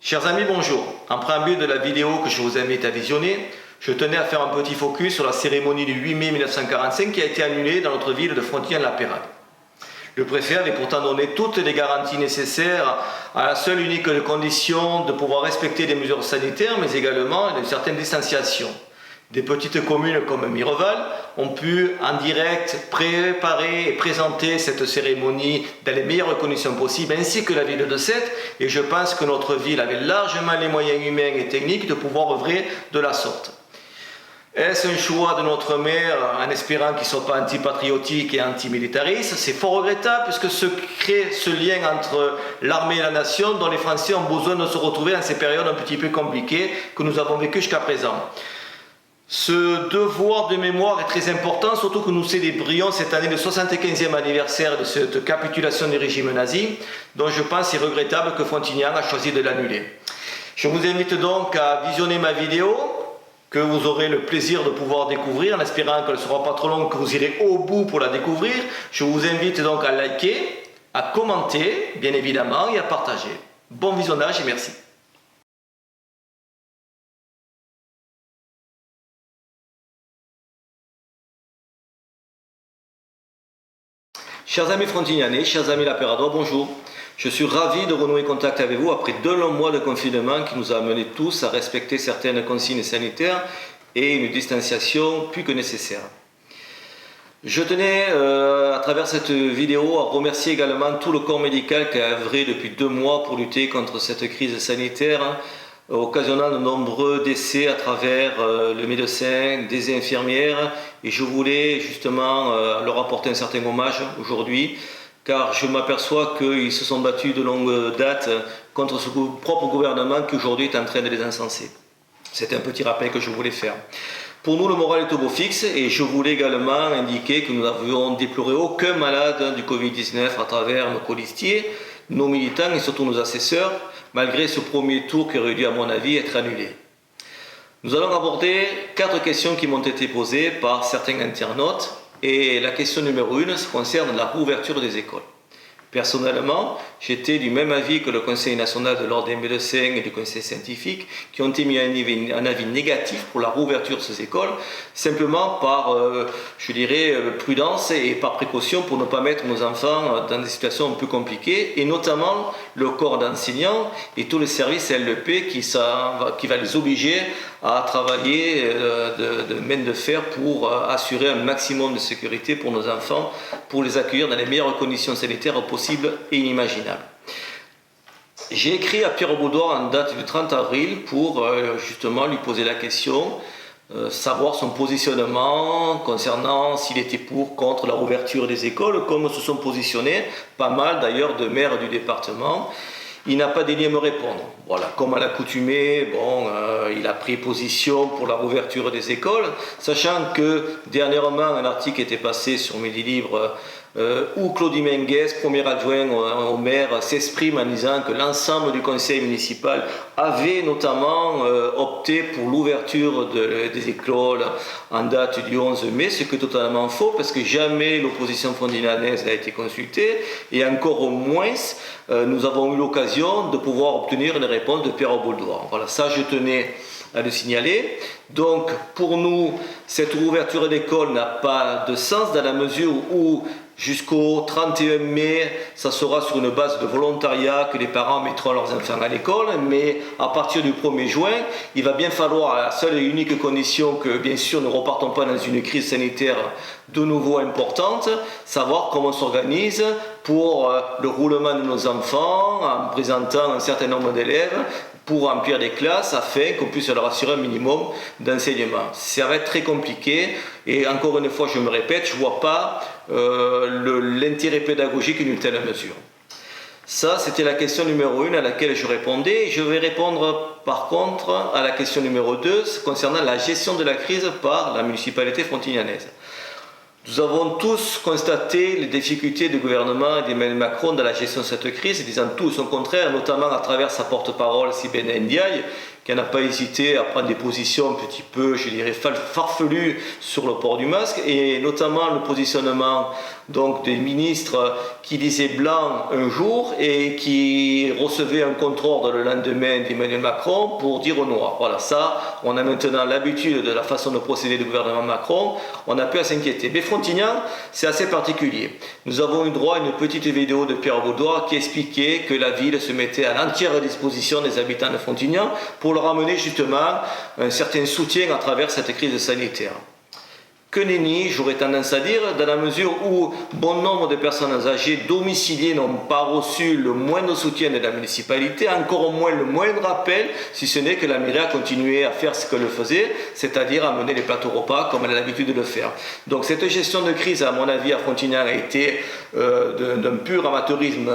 Chers amis, bonjour. En préambule de la vidéo que je vous invite à visionner, je tenais à faire un petit focus sur la cérémonie du 8 mai 1945 qui a été annulée dans notre ville de Frontignan-la-Pérade. Le préfet avait pourtant donné toutes les garanties nécessaires à la seule unique condition de pouvoir respecter des mesures sanitaires, mais également une certaine distanciation. Des petites communes comme Mireval ont pu en direct préparer et présenter cette cérémonie dans les meilleures conditions possibles, ainsi que la ville de Sète, et je pense que notre ville avait largement les moyens humains et techniques de pouvoir œuvrer de la sorte. Est-ce un choix de notre maire en espérant qu'il ne soit pas antipatriotique et antimilitariste? C'est fort regrettable puisque se crée ce lien entre l'armée et la nation dont les Français ont besoin de se retrouver en ces périodes un petit peu compliquées que nous avons vécues jusqu'à présent. Ce devoir de mémoire est très important, surtout que nous célébrions cette année le 75e anniversaire de cette capitulation du régime nazi, dont je pense c'est regrettable que Frontignan a choisi de l'annuler. Je vous invite donc à visionner ma vidéo, que vous aurez le plaisir de pouvoir découvrir, en espérant qu'elle ne sera pas trop longue, que vous irez au bout pour la découvrir. Je vous invite donc à liker, à commenter, bien évidemment, et à partager. Bon visionnage et merci. Chers amis frontignanais, chers amis lapéradois, bonjour. Je suis ravi de renouer contact avec vous après 2 longs mois de confinement qui nous a amenés tous à respecter certaines consignes sanitaires et une distanciation plus que nécessaire. Je tenais, à travers cette vidéo, à remercier également tout le corps médical qui a œuvré depuis 2 mois pour lutter contre cette crise sanitaire, occasionnant de nombreux décès à travers le médecin, des infirmières, et je voulais justement leur apporter un certain hommage aujourd'hui, car je m'aperçois qu'ils se sont battus de longue date contre ce propre gouvernement qui aujourd'hui est en train de les encenser. C'est un petit rappel que je voulais faire. Pour nous, le moral est au beau fixe, et je voulais également indiquer que nous n'avions déploré aucun malade du Covid-19 à travers nos colistiers, nos militants et surtout nos assesseurs, malgré ce premier tour qui aurait dû, à mon avis, être annulé. Nous allons aborder 4 questions qui m'ont été posées par certains internautes, et la question numéro 1 concerne la réouverture des écoles. Personnellement, j'étais du même avis que le Conseil national de l'ordre des médecins et du Conseil scientifique qui ont émis un avis négatif pour la réouverture de ces écoles, simplement par, prudence et par précaution pour ne pas mettre nos enfants dans des situations un peu compliquées, et notamment le corps d'enseignants et tous les services LEP qui va les obliger à travailler de main de fer pour assurer un maximum de sécurité pour nos enfants, pour les accueillir dans les meilleures conditions sanitaires possibles et inimaginables. J'ai écrit à Pierre Baudouin en date du 30 avril pour justement lui poser la question, savoir son positionnement concernant s'il était pour, contre la réouverture des écoles, comme se sont positionnés pas mal d'ailleurs de maires du département. Il n'a pas daigné me répondre. Voilà, comme à l'accoutumée, il a pris position pour la réouverture des écoles, sachant que dernièrement un article était passé sur Midi Libre où Claudie Menguès, premier adjoint au maire, s'exprime en disant que l'ensemble du conseil municipal avait notamment opté pour l'ouverture des écoles en date du 11 mai, ce qui est totalement faux parce que jamais l'opposition frontignanaise n'a été consultée, et encore moins nous avons eu l'occasion de pouvoir obtenir une réponse de Pierre Baudouin. Voilà, ça je tenais à le signaler. Donc pour nous, cette ouverture d'école n'a pas de sens dans la mesure où jusqu'au 31 mai, ça sera sur une base de volontariat que les parents mettront leurs enfants à l'école, mais à partir du 1er juin, il va bien falloir, à la seule et unique condition que bien sûr ne repartons pas dans une crise sanitaire de nouveau importante, savoir comment on s'organise pour le roulement de nos enfants en présentant un certain nombre d'élèves pour remplir des classes afin qu'on puisse leur assurer un minimum d'enseignement. Ça va être très compliqué, et encore une fois je me répète, je ne vois pas l'intérêt pédagogique d'une telle mesure. Ça, c'était la question numéro 1 à laquelle je répondais. Je vais répondre par contre à la question numéro 2 concernant la gestion de la crise par la municipalité frontignanaise. Nous avons tous constaté les difficultés du gouvernement d'Emmanuel Macron dans la gestion de cette crise, disant tout son contraire, notamment à travers sa porte-parole Sibène Ndiaye, qui n'a pas hésité à prendre des positions un petit peu, je dirais, farfelues sur le port du masque, et notamment le positionnement donc des ministres qui disaient blanc un jour et qui recevaient un contre-ordre le lendemain d'Emmanuel Macron pour dire au noir. Voilà, ça, on a maintenant l'habitude de la façon de procéder du gouvernement Macron, on a pu s'inquiéter. Mais Frontignan, c'est assez particulier. Nous avons eu droit à une petite vidéo de Pierre Vaudois qui expliquait que la ville se mettait à l'entière disposition des habitants de Frontignan pour leur amener justement un certain soutien à travers cette crise sanitaire. Que nenni, j'aurais tendance à dire, dans la mesure où bon nombre de personnes âgées domiciliées n'ont pas reçu le moindre soutien de la municipalité, encore moins le moindre appel, si ce n'est que la mairie a continué à faire ce qu'elle faisait, c'est-à-dire à mener les plateaux repas comme elle a l'habitude de le faire. Donc cette gestion de crise, à mon avis, à Frontignan a été d'un pur amateurisme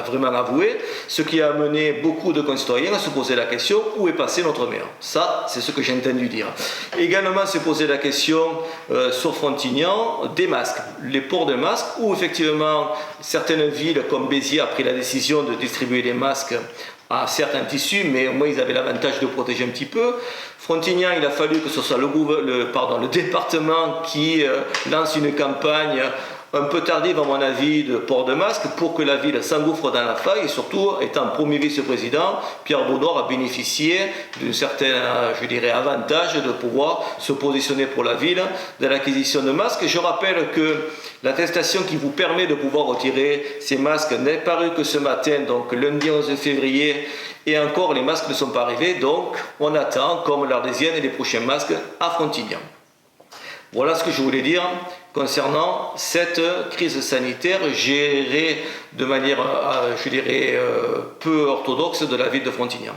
vraiment avoué, ce qui a amené beaucoup de concitoyens à se poser la question où est passé notre maire. Ça, c'est ce que j'ai entendu dire. Également se poser la question sur Frontignan des masques, les ports de masques, où effectivement certaines villes comme Béziers a pris la décision de distribuer des masques à certains tissus, mais au moins ils avaient l'avantage de protéger un petit peu. Frontignan, il a fallu que ce soit le département qui lance une campagne un peu tardive à mon avis de port de masque pour que la ville s'engouffre dans la faille, et surtout étant premier vice-président, Pierre Vaudois a bénéficié d'un certain, je dirais, avantage de pouvoir se positionner pour la ville de l'acquisition de masques. Je rappelle que l'attestation qui vous permet de pouvoir retirer ces masques n'est parue que ce matin, donc lundi 11 février, et encore les masques ne sont pas arrivés, donc on attend comme l'Arlésienne les prochains masques à Frontignan. Voilà ce que je voulais dire concernant cette crise sanitaire gérée de manière, je dirais, peu orthodoxe de la ville de Frontignan.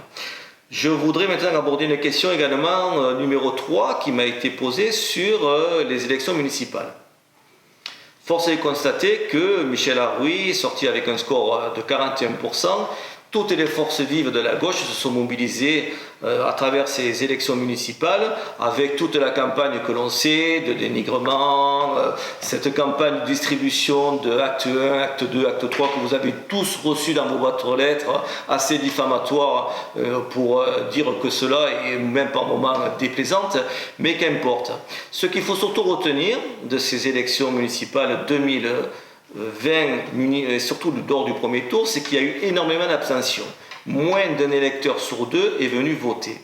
Je voudrais maintenant aborder une question également numéro 3 qui m'a été posée sur les élections municipales. Force est de constater que Michel Arouy est sorti avec un score de 41%. Toutes les forces vives de la gauche se sont mobilisées à travers ces élections municipales, avec toute la campagne que l'on sait, de dénigrement, cette campagne de distribution de acte 1, acte 2, acte 3 que vous avez tous reçu dans vos boîtes aux lettres, assez diffamatoire pour dire que cela est même par moments déplaisante, mais qu'importe. Ce qu'il faut surtout retenir de ces élections municipales 2020, et surtout lors du premier tour, c'est qu'il y a eu énormément d'abstention. Moins d'un électeur sur deux est venu voter.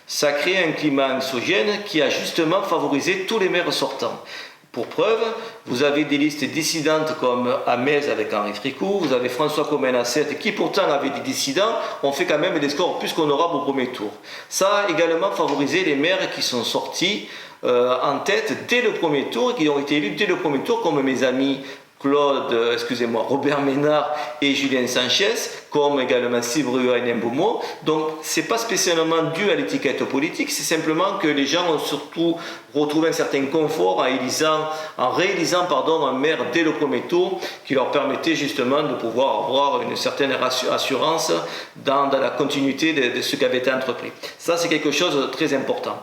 Ça a créé un climat anxiogène qui a justement favorisé tous les maires sortants. Pour preuve, vous avez des listes dissidentes comme à Metz avec Henri Fricou, vous avez François Comène-Assette qui pourtant avait des dissidents, ont fait quand même des scores plus qu'honorables au premier tour. Ça a également favorisé les maires qui sont sortis en tête dès le premier tour, qui ont été élus dès le premier tour, comme mes amis Robert Ménard et Julien Sanchez, comme également Steve Rua et Mboumo. Donc, ce n'est pas spécialement dû à l'étiquette politique, c'est simplement que les gens ont surtout retrouvé un certain confort en réalisant un maire dès le premier tour qui leur permettait justement de pouvoir avoir une certaine assurance dans la continuité de ce qui avait été entrepris. Ça, c'est quelque chose de très important.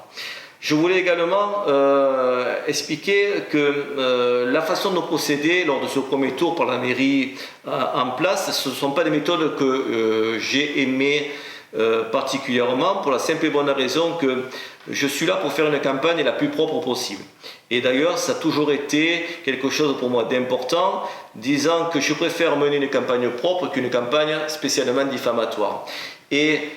Je voulais également expliquer que la façon de procéder lors de ce premier tour par la mairie en place, ce ne sont pas des méthodes que j'ai aimées particulièrement, pour la simple et bonne raison que je suis là pour faire une campagne la plus propre possible. Et d'ailleurs, ça a toujours été quelque chose pour moi d'important, disant que je préfère mener une campagne propre qu'une campagne spécialement diffamatoire. Et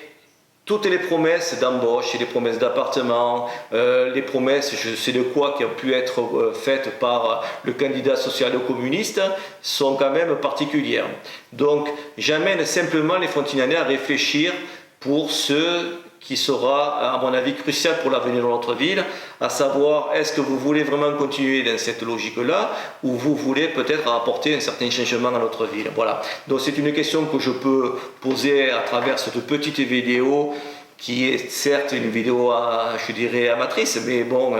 toutes les promesses d'embauche et les promesses d'appartement, les promesses, je sais de quoi, qui ont pu être faites par le candidat social-communiste, sont quand même particulières. Donc, j'amène simplement les Frontignanais à réfléchir pour ce qui sera, à mon avis, crucial pour l'avenir de notre ville, à savoir, est-ce que vous voulez vraiment continuer dans cette logique-là, ou vous voulez peut-être apporter un certain changement à notre ville. Voilà. Donc c'est une question que je peux poser à travers cette petite vidéo, qui est certes une vidéo, je dirais, amatrice, mais bon,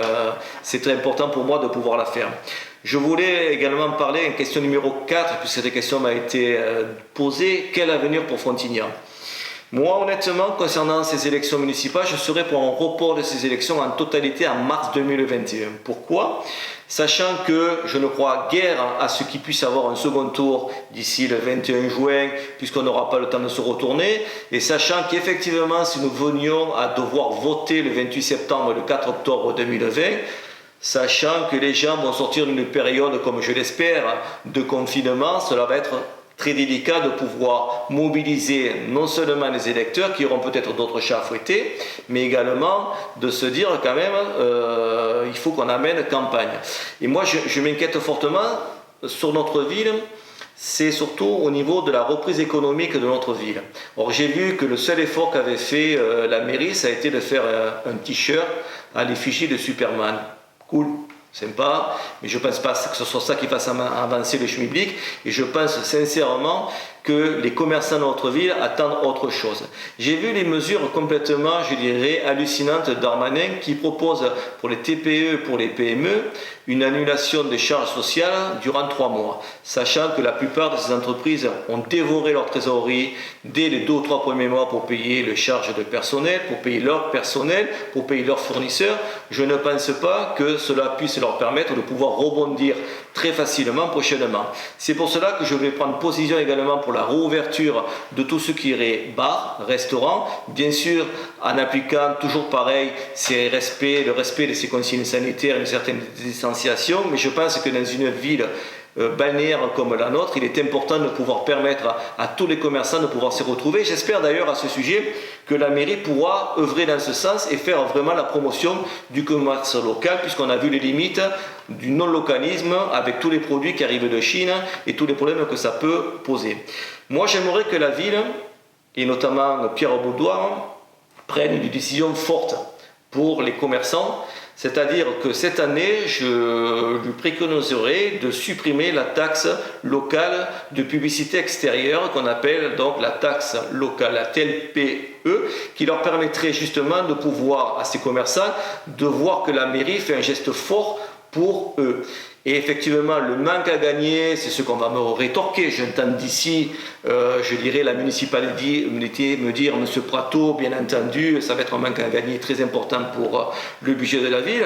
c'est très important pour moi de pouvoir la faire. Je voulais également parler, une question numéro 4, puisque cette question m'a été posée, quel avenir pour Frontignan ? Moi, honnêtement, concernant ces élections municipales, je serais pour un report de ces élections en totalité en mars 2021. Pourquoi ? Sachant que je ne crois guère à ce qu'il puisse avoir un second tour d'ici le 21 juin, puisqu'on n'aura pas le temps de se retourner, et sachant qu'effectivement, si nous venions à devoir voter le 28 septembre et le 4 octobre 2020, sachant que les gens vont sortir d'une période, comme je l'espère, de confinement, cela va être très délicat de pouvoir mobiliser non seulement les électeurs qui auront peut-être d'autres chats à fouetter, mais également de se dire quand même il faut qu'on amène campagne. Et moi je m'inquiète fortement sur notre ville, c'est surtout au niveau de la reprise économique de notre ville. Or j'ai vu que le seul effort qu'avait fait la mairie, ça a été de faire un t-shirt à l'effigie de Superman. Cool. Sympa, mais je ne pense pas que ce soit ça qui fasse avancer le schmilblick, et je pense sincèrement que les commerçants de notre ville attendent autre chose. J'ai vu les mesures complètement, je dirais, hallucinantes d'Darmanin qui propose pour les TPE, pour les PME, une annulation des charges sociales durant 3 mois, sachant que la plupart de ces entreprises ont dévoré leur trésorerie dès les 2 ou 3 premiers mois pour payer les charges de personnel, pour payer leur personnel, pour payer leurs fournisseurs. Je ne pense pas que cela puisse leur permettre de pouvoir rebondir très facilement prochainement. C'est pour cela que je vais prendre position également pour la réouverture de tout ce qui irait bar, restaurant, bien sûr en appliquant toujours pareil le respect de ces consignes sanitaires et une certaine distanciation, mais je pense que dans une ville balnéaire comme la nôtre, il est important de pouvoir permettre à tous les commerçants de pouvoir se retrouver. J'espère d'ailleurs à ce sujet que la mairie pourra œuvrer dans ce sens et faire vraiment la promotion du commerce local, puisqu'on a vu les limites du non-localisme avec tous les produits qui arrivent de Chine et tous les problèmes que ça peut poser. Moi j'aimerais que la ville, et notamment Pierre Baudouin, prenne une décision forte pour les commerçants. C'est-à-dire que cette année, je lui préconiserai de supprimer la taxe locale de publicité extérieure qu'on appelle donc la taxe locale, la TLPE, qui leur permettrait justement de pouvoir, à ces commerçants, de voir que la mairie fait un geste fort pour eux. Et effectivement, le manque à gagner, c'est ce qu'on va me rétorquer. J'entends d'ici, je dirais, la municipalité me dire, Monsieur Prato, bien entendu, ça va être un manque à gagner très important pour le budget de la ville.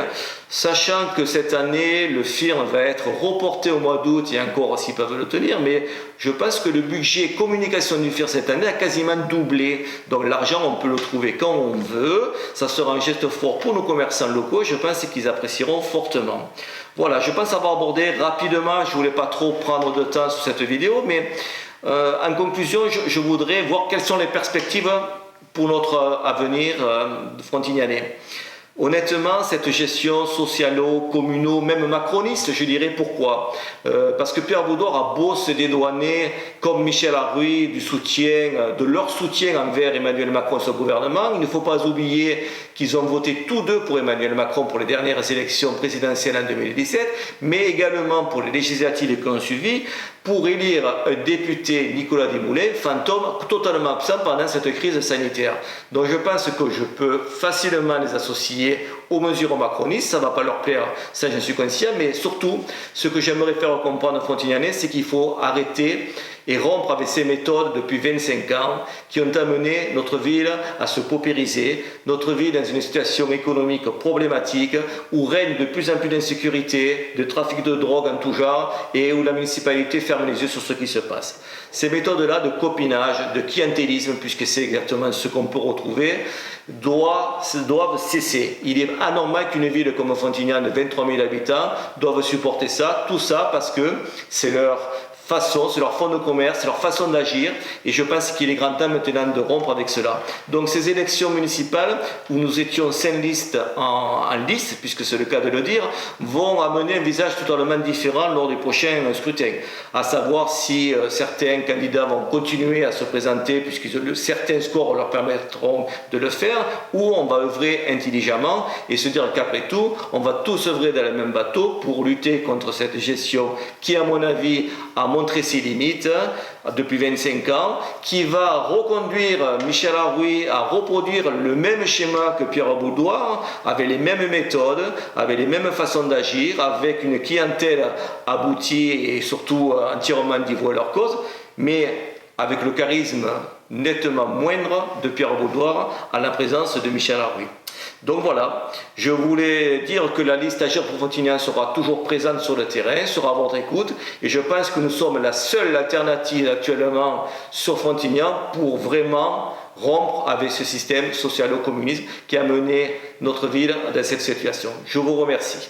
Sachant que cette année, le FIRM va être reporté au mois d'août, et encore s'ils peuvent le tenir, mais je pense que le budget communication du FIRM cette année a quasiment doublé. Donc l'argent, on peut le trouver quand on veut. Ça sera un geste fort pour nos commerçants locaux. Je pense qu'ils apprécieront fortement. Voilà, je pense avoir abordé rapidement, je ne voulais pas trop prendre de temps sur cette vidéo, mais en conclusion, je voudrais voir quelles sont les perspectives pour notre avenir frontignanais. Honnêtement, cette gestion socialo-communaux, même macroniste, je dirais pourquoi. Parce que Pierre Baudouin a beau se dédouaner, comme Michel Arruy, de leur soutien envers Emmanuel Macron et son gouvernement. Il ne faut pas oublier qu'ils ont voté tous deux pour Emmanuel Macron pour les dernières élections présidentielles en 2017, mais également pour les législatives qui ont suivi, pour élire un député, Nicolas Desmoulins, fantôme, totalement absent pendant cette crise sanitaire. Donc je pense que je peux facilement les associer aux mesures macronistes, ça ne va pas leur plaire, ça j'en suis conscient, mais surtout, ce que j'aimerais faire comprendre aux Frontignanais, c'est qu'il faut arrêter et rompre avec ces méthodes depuis 25 ans qui ont amené notre ville à se paupériser, notre ville dans une situation économique problématique où règne de plus en plus d'insécurité, de trafic de drogue en tout genre et où la municipalité ferme les yeux sur ce qui se passe. Ces méthodes-là de copinage, de clientélisme, puisque c'est exactement ce qu'on peut retrouver, doivent cesser. Il est anormal qu'une ville comme Frontignan de 23 000 habitants doive supporter ça, tout ça parce que c'est leur façon, c'est leur fonds de commerce, c'est leur façon d'agir et je pense qu'il est grand temps maintenant de rompre avec cela. Donc ces élections municipales où nous étions 5 listes en liste, puisque c'est le cas de le dire, vont amener un visage totalement différent lors du prochain scrutin, à savoir si certains candidats vont continuer à se présenter puisque certains scores leur permettront de le faire, ou on va œuvrer intelligemment et se dire qu'après tout, on va tous œuvrer dans le même bateau pour lutter contre cette gestion qui, à mon avis, a montré ses limites depuis 25 ans, qui va reconduire Michel Arruy à reproduire le même schéma que Pierre Baudouin, avec les mêmes méthodes, avec les mêmes façons d'agir, avec une clientèle aboutie et surtout entièrement dévouée à leur cause, mais avec le charisme nettement moindre de Pierre Baudouin à la présence de Michel Arruy. Donc voilà, je voulais dire que la liste Agir pour Frontignan sera toujours présente sur le terrain, sera à votre écoute, et je pense que nous sommes la seule alternative actuellement sur Frontignan pour vraiment rompre avec ce système socialo-communiste qui a mené notre ville dans cette situation. Je vous remercie.